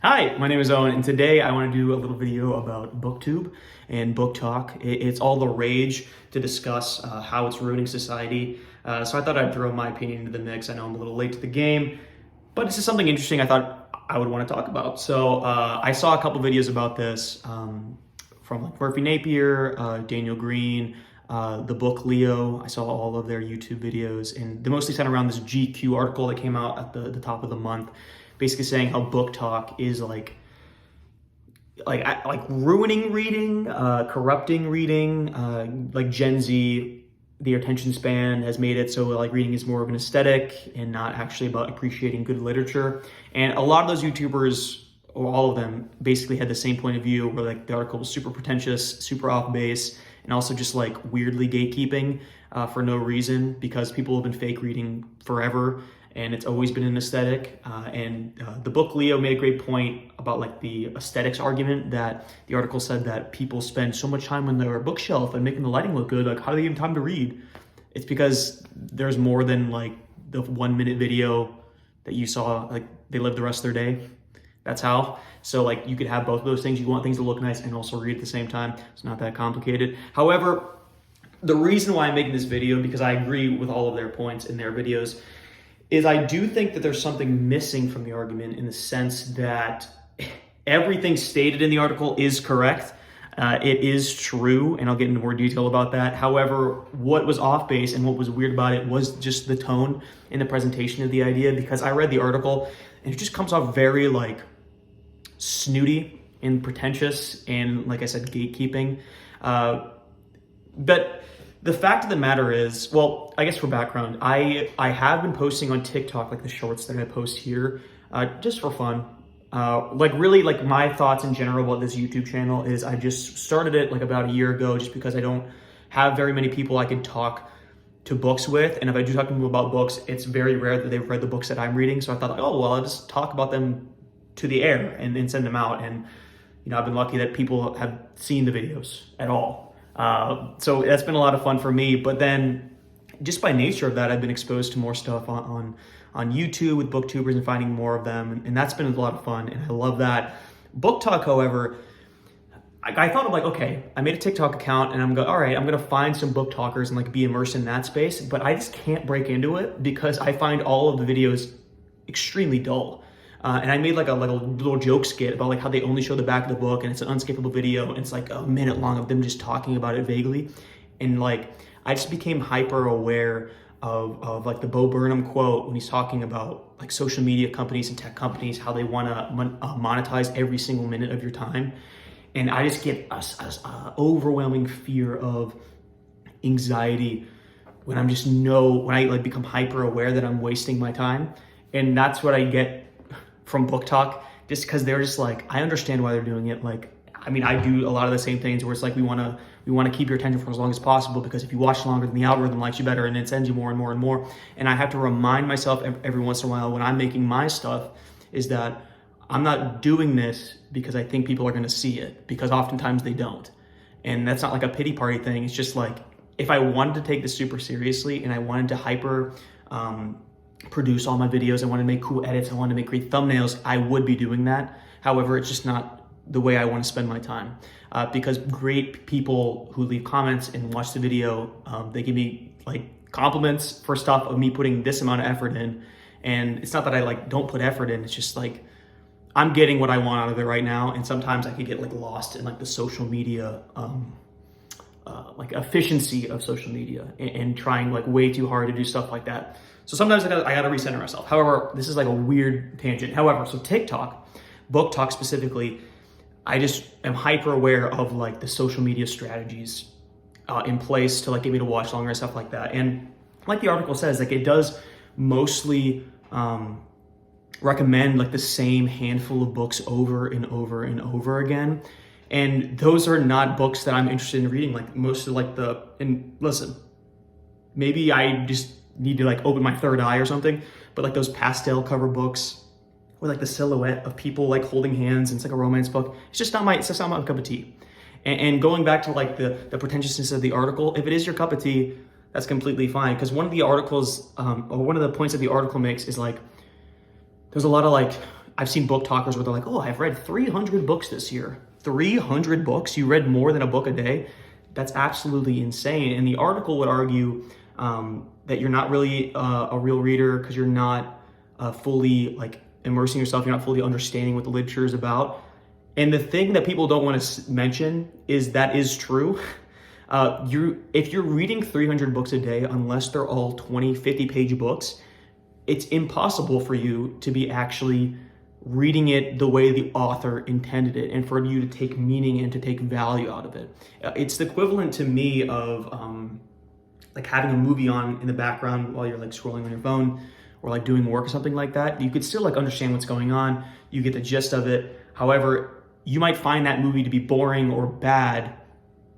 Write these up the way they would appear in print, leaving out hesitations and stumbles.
Hi, my name is Owen, and today I want to do a little video about Booktube and BookTok. It's all the rage to discuss how it's ruining society. So I thought I'd throw my opinion into the mix. I know I'm a little late to the game, but this is something interesting I thought I would want to talk about. So I saw a couple videos about this from like Merphy Napier, Daniel Greene, the book Leo. I saw all of their YouTube videos, and they mostly centered around this GQ article that came out at the top of the month, basically saying how BookTok is like ruining reading, corrupting reading. Like Gen Z, their attention span has made it so like reading is more of an aesthetic and not actually about appreciating good literature. And a lot of those YouTubers, or all of them, basically had the same point of view, where like the article was super pretentious, super off base, and also just like weirdly gatekeeping for no reason, because people have been fake reading forever and it's always been an aesthetic. The book Leo made a great point about like the aesthetics argument, that the article said that people spend so much time on their bookshelf and making the lighting look good. Like, how do they even have time to read? It's because there's more than like the 1 minute video that you saw. Like, they live the rest of their day. That's how. So like, you could have both of those things. You want things to look nice and also read at the same time. It's not that complicated. However, the reason why I'm making this video, because I agree with all of their points in their videos, is I do think that there's something missing from the argument, in the sense that everything stated in the article is correct. It is true, and I'll get into more detail about that. However, what was off base and what was weird about it was just the tone and the presentation of the idea, because I read the article and it just comes off very like snooty and pretentious and, like I said, gatekeeping. But the fact of the matter is, well, I guess for background, I have been posting on TikTok, like the shorts that I post here, just for fun. Like really, like my thoughts in general about this YouTube channel is I just started it like about a year ago, just because I don't have very many people I can talk to books with. And if I do talk to them about books, it's very rare that they've read the books that I'm reading. So I thought like, oh, well, I'll just talk about them to the air and send them out. And, you know, I've been lucky that people have seen the videos at all. So that's been a lot of fun for me. But then just by nature of that, I've been exposed to more stuff on YouTube with booktubers and finding more of them. And that's been a lot of fun, and I love that. BookTok, however, I thought of like, okay, I made a TikTok account and I'm going, all right, I'm going to find some book talkers and like be immersed in that space. But I just can't break into it because I find all of the videos extremely dull. And I made like a little joke skit about like how they only show the back of the book, and it's an unskippable video, and it's like a minute long of them just talking about it vaguely. And like, I just became hyper aware of like the Bo Burnham quote when he's talking about like social media companies and tech companies, how they want to monetize every single minute of your time. And I just get a overwhelming fear of anxiety when when I like become hyper aware that I'm wasting my time. And that's what I get from BookTok, just because they're just like, I understand why they're doing it. Like, I mean, I do a lot of the same things where it's like, we want to keep your attention for as long as possible, because if you watch longer, then the algorithm likes you better and it sends you more and more and more. And I have to remind myself every once in a while when I'm making my stuff, is that I'm not doing this because I think people are going to see it, because oftentimes they don't. And that's not like a pity party thing. It's just like, if I wanted to take this super seriously and I wanted to hyper produce all my videos, I want to make cool edits, I want to make great thumbnails, I would be doing that. However, it's just not the way I want to spend my time, because great people who leave comments and watch the video, they give me like compliments for stuff of me putting this amount of effort in. And it's not that I like don't put effort in, it's just like I'm getting what I want out of it right now. And sometimes I could get like lost in like the social media like efficiency of social media, and trying like way too hard to do stuff like that. So sometimes I gotta recenter myself. However, this is like a weird tangent. However, so TikTok, BookTok specifically, I just am hyper aware of like the social media strategies in place to like get me to watch longer and stuff like that. And like the article says, like it does mostly recommend like the same handful of books over and over and over again. And those are not books that I'm interested in reading. Like most of like and listen, maybe I just need to like open my third eye or something, but like those pastel cover books with like the silhouette of people like holding hands, and it's like a romance book, it's just not my cup of tea. And going back to like the pretentiousness of the article, if it is your cup of tea, that's completely fine. Because one of the articles, or one of the points that the article makes is like, there's a lot of like I've seen book talkers where they're like, oh, I've read 300 books this year. 300 books? You read more than a book a day? That's absolutely insane. And the article would argue that you're not really a real reader because you're not fully like immersing yourself. You're not fully understanding what the literature is about. And the thing that people don't want to mention is that is true. If you're reading 300 books a day, unless they're all 20, 50-page books, it's impossible for you to be actually reading it the way the author intended it and for you to take meaning and to take value out of it. It's the equivalent to me of like having a movie on in the background while you're like scrolling on your phone or like doing work or something like that. You could still like understand what's going on. You get the gist of it. However, you might find that movie to be boring or bad,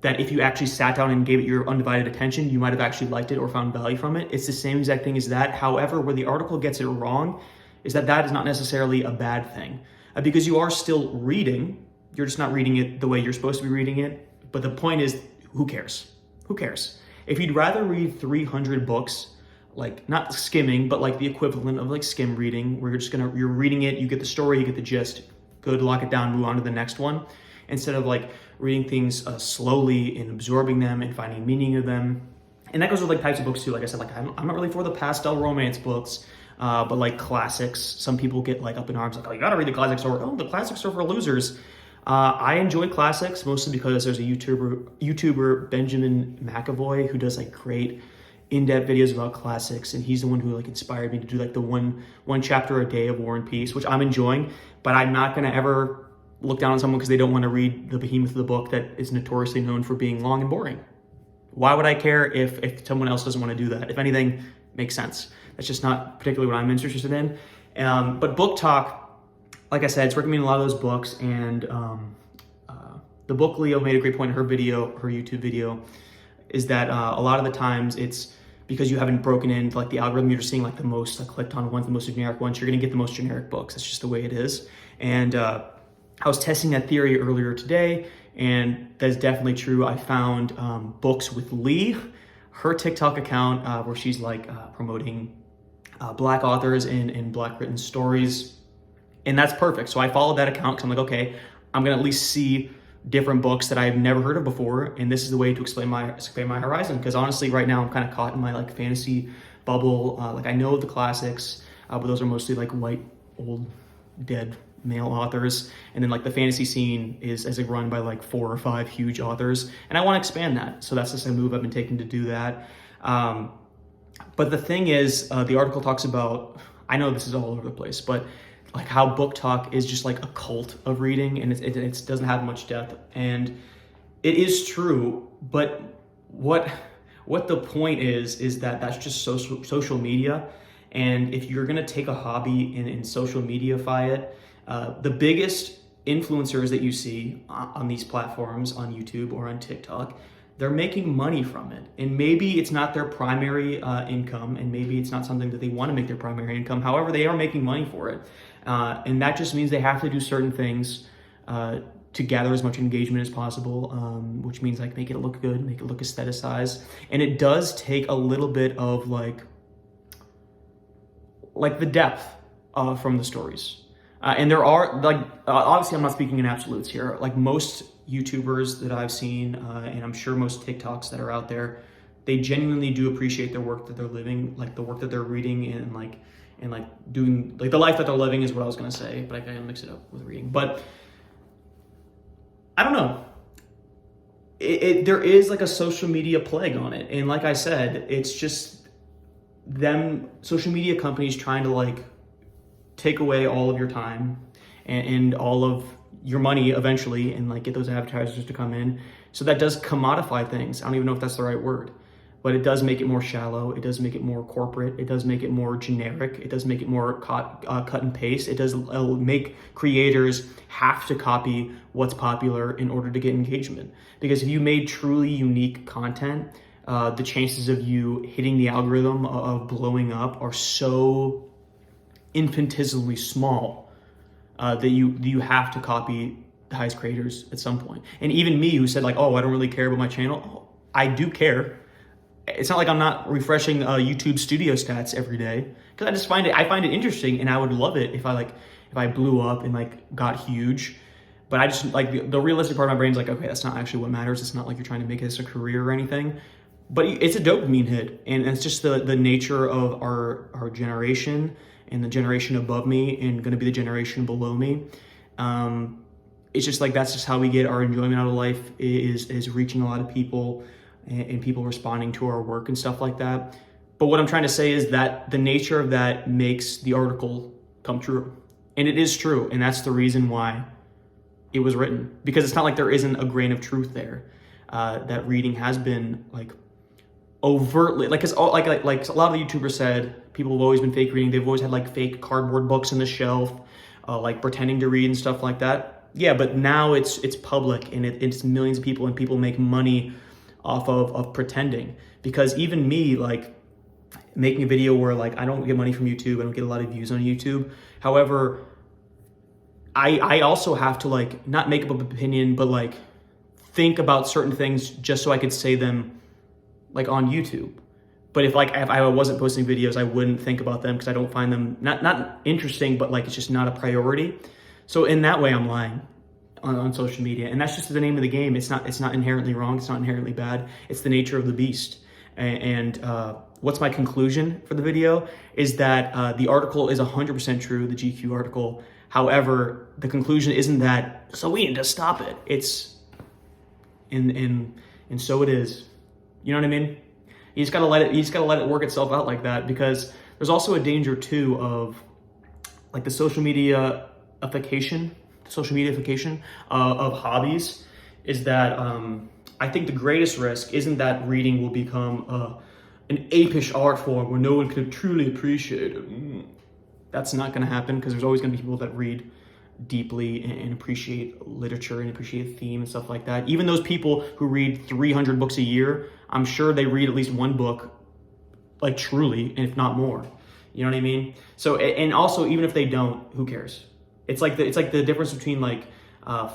that if you actually sat down and gave it your undivided attention, you might have actually liked it or found value from it. It's the same exact thing as that. However, where the article gets it wrong is that that is not necessarily a bad thing because you are still reading. You're just not reading it the way you're supposed to be reading it. But the point is, who cares? Who cares? If you'd rather read 300 books, like not skimming, but like the equivalent of like skim reading, where you're reading it, you get the story, you get the gist, good, lock it down, move on to the next one, instead of like reading things slowly and absorbing them and finding meaning of them. And that goes with like types of books too. Like I said, like I'm not really for the pastel romance books, but like classics. Some people get like up in arms, like, oh, you gotta read the classics, or oh, the classics are for losers. I enjoy classics mostly because there's a YouTuber Benjamin McAvoy, who does like great in-depth videos about classics, and he's the one who like inspired me to do like the one chapter a day of War and Peace, which I'm enjoying. But I'm not gonna ever look down on someone because they don't want to read the behemoth of the book that is notoriously known for being long and boring. Why would I care if someone else doesn't want to do that? If anything, makes sense. That's just not particularly what I'm interested in. But Book Talk, like I said, it's recommending a lot of those books. And the book Leo made a great point in her video, her YouTube video, is that a lot of the times it's because you haven't broken in like the algorithm. You're seeing like the most clicked on ones, the most generic ones. You're going to get the most generic books. That's just the way it is. And I was testing that theory earlier today, and that's definitely true. I found Books with Lee, her TikTok account, where she's like promoting Black authors and Black written stories. And that's perfect. So I followed that account because I'm like, okay, I'm gonna at least see different books that I've never heard of before. And this is the way to expand my horizon. Because honestly, right now I'm kind of caught in my like fantasy bubble. Like I know the classics, but those are mostly like white, old, dead male authors. And then like the fantasy scene is as run by like 4 or 5 huge authors. And I want to expand that. So that's just a move I've been taking to do that. But the thing is, the article talks about, I know this is all over the place, but like how Book Talk is just like a cult of reading, and it doesn't have much depth. And it is true, but what the point is that that's just social media. And if you're gonna take a hobby and social mediaify it, the biggest influencers that you see on these platforms, on YouTube or on TikTok, they're making money from it. And maybe it's not their primary income, and maybe it's not something that they want to make their primary income. However, they are making money for it. And that just means they have to do certain things to gather as much engagement as possible, which means like make it look good, make it look aestheticized. And it does take a little bit of like the depth from the stories. And there are like, obviously I'm not speaking in absolutes here. Like most YouTubers that I've seen, and I'm sure most TikToks that are out there, they genuinely do appreciate their work that they're living, like the work that they're reading, and doing like the life that they're living is what I was gonna say, but I kind of mix it up with reading. But I don't know. There is like a social media plague on it, and like I said, it's just them, social media companies, trying to like take away all of your time and all of your money eventually, and like get those advertisers to come in. So that does commodify things. I don't even know if that's the right word, but it does make it more shallow. It does make it more corporate. It does make it more generic. It does make it more cut and paste. It does make creators have to copy what's popular in order to get engagement. Because if you made truly unique content, the chances of you hitting the algorithm of blowing up are so infinitesimally small that you have to copy the highest creators at some point. And even me, who said like, oh, I don't really care about my channel, I do care. It's not like I'm not refreshing YouTube studio stats every day, because I find it interesting, and I would love it if I blew up and like got huge. But I just like the realistic part of my brain's like, okay, that's not actually what matters. It's not like you're trying to make this a career or anything. But it's a dopamine hit, and it's just the nature of our generation and the generation above me and going to be the generation below me. It's just like that's just how we get our enjoyment out of life is reaching a lot of people and people responding to our work and stuff like that. But what I'm trying to say is that the nature of that makes the article come true, and it is true, and that's the reason why it was written, because it's not like there isn't a grain of truth there. That reading has been like overtly like, cause like a lot of the YouTubers said, people have always been fake reading. They've always had like fake cardboard books on the shelf, like pretending to read and stuff like that. Yeah, but now it's public, and it's millions of people, and people make money off of pretending. Because even me, like making a video where like I don't get money from YouTube, I don't get a lot of views on YouTube. However, I also have to like not make up an opinion, but like think about certain things just so I could say them like on YouTube. But if I wasn't posting videos, I wouldn't think about them because I don't find them not interesting, but like it's just not a priority. So in that way, I'm lying on social media, and that's just the name of the game. It's not inherently wrong. It's not inherently bad. It's the nature of the beast. And what's my conclusion for the video is that the article is 100% true, the GQ article. However, the conclusion isn't that so we need to stop it. It's and so it is. You know what I mean? You just gotta let it work itself out like that, because there's also a danger too of like the social mediaification of hobbies. Is that I think the greatest risk isn't that reading will become an apish art form where no one can truly appreciate it. That's not going to happen, because there's always going to be people that read deeply and appreciate literature and appreciate theme and stuff like that. Even those people who read 300 books a year, I'm sure they read at least one book, like truly, and if not more. You know what I mean? So, and also, even if they don't, who cares? It's like the difference between like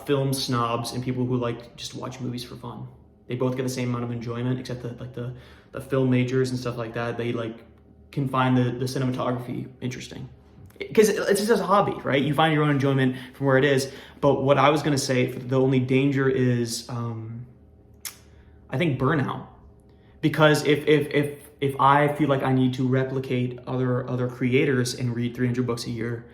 film snobs and people who like just watch movies for fun. They both get the same amount of enjoyment, except that like the film majors and stuff like that, they like can find the cinematography interesting. Because it's just a hobby, right? You find your own enjoyment from where it is. But what I was going to say, the only danger is, I think, burnout. Because if I feel like I need to replicate other creators and read 300 books a year,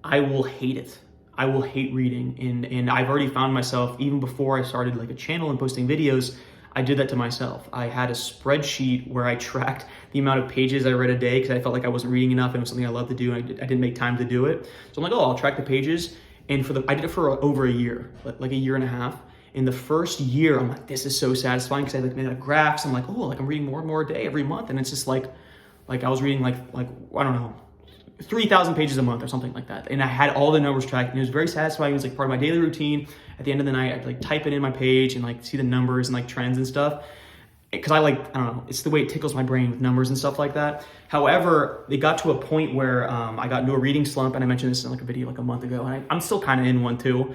I will hate it. I will hate reading. And I've already found myself, even before I started like a channel and posting videos, I did that to myself. I had a spreadsheet where I tracked the amount of pages I read a day because I felt like I wasn't reading enough and it was something I loved to do, and I didn't make time to do it. So I'm like, oh, I'll track the pages. And I did it for over a year, like a year and a half. In the first year, I'm like, this is so satisfying because I like made out graphs. I'm like, oh, like I'm reading more and more a day every month. And it's just like I was reading like I don't know, 3,000 pages a month or something like that. And I had all the numbers tracked, and it was very satisfying. It was like part of my daily routine. At the end of the night, I'd like type it in my page and like see the numbers and like trends and stuff. Because I don't know, it's the way it tickles my brain with numbers and stuff like that. However, it got to a point where I got into a reading slump, and I mentioned this in like a video like a month ago, and I'm still kind of in one too.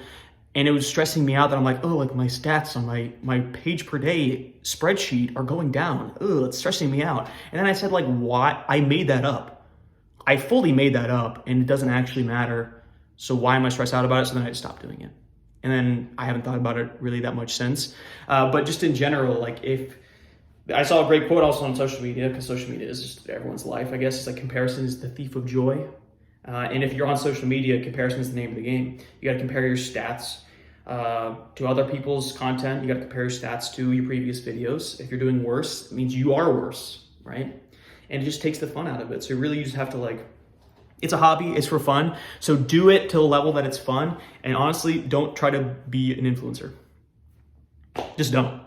And it was stressing me out that I'm like, oh, like my stats on my page per day spreadsheet are going down. Oh, it's stressing me out. And then I said like, why? I made that up. I fully made that up, and it doesn't actually matter. So why am I stressed out about it? So then I just stopped doing it. And then I haven't thought about it really that much since. But just in general, like if I saw a great quote also on social media, because social media is just everyone's life, I guess. It's like comparison is the thief of joy. And if you're on social media, comparison is the name of the game. You got to compare your stats to other people's content. You got to compare your stats to your previous videos. If you're doing worse, it means you are worse, right? And it just takes the fun out of it. So really you just have to like, it's a hobby, it's for fun. So do it to the level that it's fun. And honestly, don't try to be an influencer. Just don't.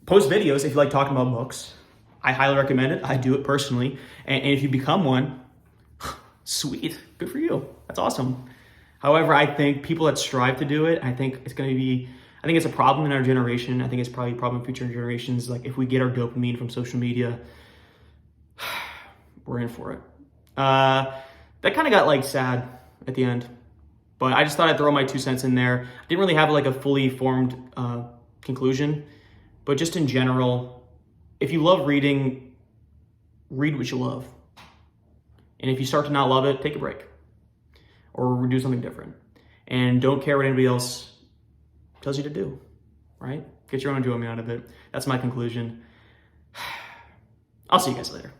Post videos if you like talking about books. I highly recommend it. I do it personally. And if you become one, sweet, good for you. That's awesome. However, I think people that strive to do it, I think it's a problem in our generation. I think it's probably a problem in future generations. Like if we get our dopamine from social media, we're in for it. That kind of got like sad at the end, but I just thought I'd throw my 2 cents in there. I didn't really have like a fully formed conclusion, but just in general, if you love reading, read what you love. And if you start to not love it, take a break. or do something different. And don't care what anybody else tells you to do, right? Get your own enjoyment out of it. That's my conclusion. I'll see you guys later.